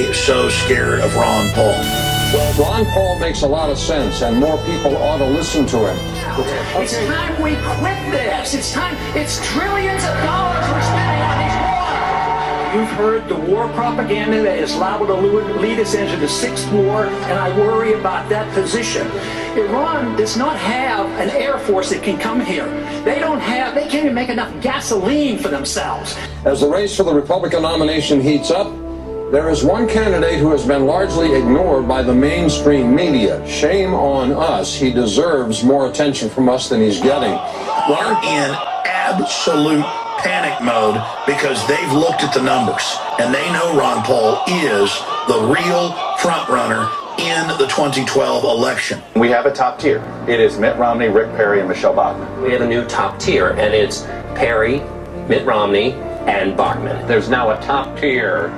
they so scared of Ron Paul? Well, Ron Paul makes a lot of sense, and more people ought to listen to him. It's time we quit this. It's time. It's trillions of dollars we're spending on these wars. You've heard the war propaganda that is liable to lead us into the sixth war, and I worry about that position. Iran does not have an air force that can come here. They can't even make enough gasoline for themselves. As the race for the Republican nomination heats up, there is one candidate who has been largely ignored by the mainstream media. Shame on us. He deserves more attention from us than he's getting. We're in absolute panic mode because they've looked at the numbers and they know Ron Paul is the real front runner in the 2012 election. We have a top tier. It is Mitt Romney, Rick Perry, and Michelle Bachmann. We have a new top tier, and it's Perry, Mitt Romney, and Bachmann. There's now a top tier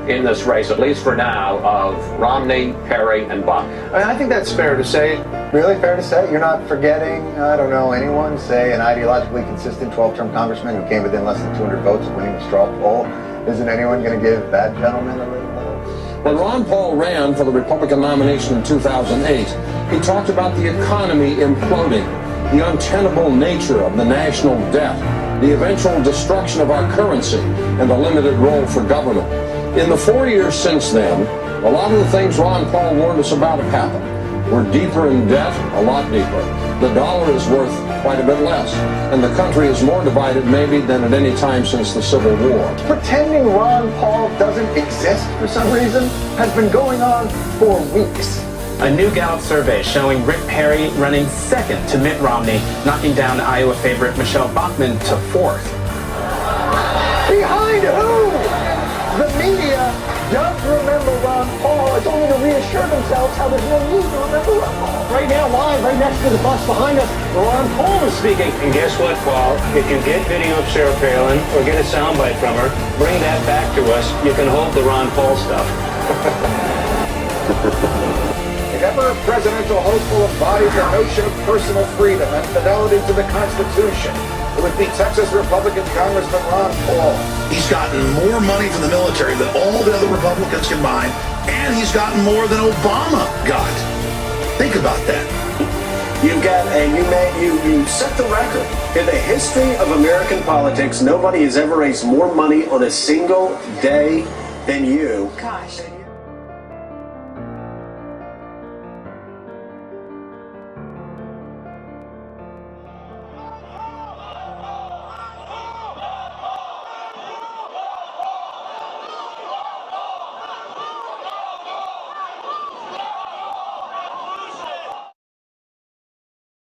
in this race, at least for now, of Romney, Perry, and Bachmann. I think that's fair to say. Really fair to say? You're not forgetting, I don't know, anyone, say an ideologically consistent 12-term congressman who came within less than 200 votes of winning a straw poll? Isn't anyone going to give that gentleman a little vote? When Ron Paul ran for the Republican nomination in 2008, he talked about the economy imploding, the untenable nature of the national debt, the eventual destruction of our currency, and a limited role for government. In the 4 years since then, a lot of the things Ron Paul warned us about have happened. We're deeper in debt, a lot deeper. The dollar is worth quite a bit less, and the country is more divided maybe than at any time since the Civil War. Pretending Ron Paul doesn't exist for some reason has been going on for weeks. A new Gallup survey showing Rick Perry running second to Mitt Romney, knocking down Iowa favorite Michelle Bachmann to fourth. Behind who? The media does remember Ron Paul. It's only to reassure themselves how there's no need to remember Ron Paul. Right now, live, right next to the bus behind us, Ron Paul is speaking. And guess what, Paul? If you get video of Sarah Palin or get a soundbite from her, bring that back to us. You can hold the Ron Paul stuff. If ever a presidential hopeful embodies the notion of personal freedom and fidelity to the Constitution, it would be Texas Republican Congressman Ron Paul. He's gotten more money from the military than all the other Republicans combined, and he's gotten more than Obama got. Think about that. You set the record. In the history of American politics, nobody has ever raised more money on a single day than you. Gosh.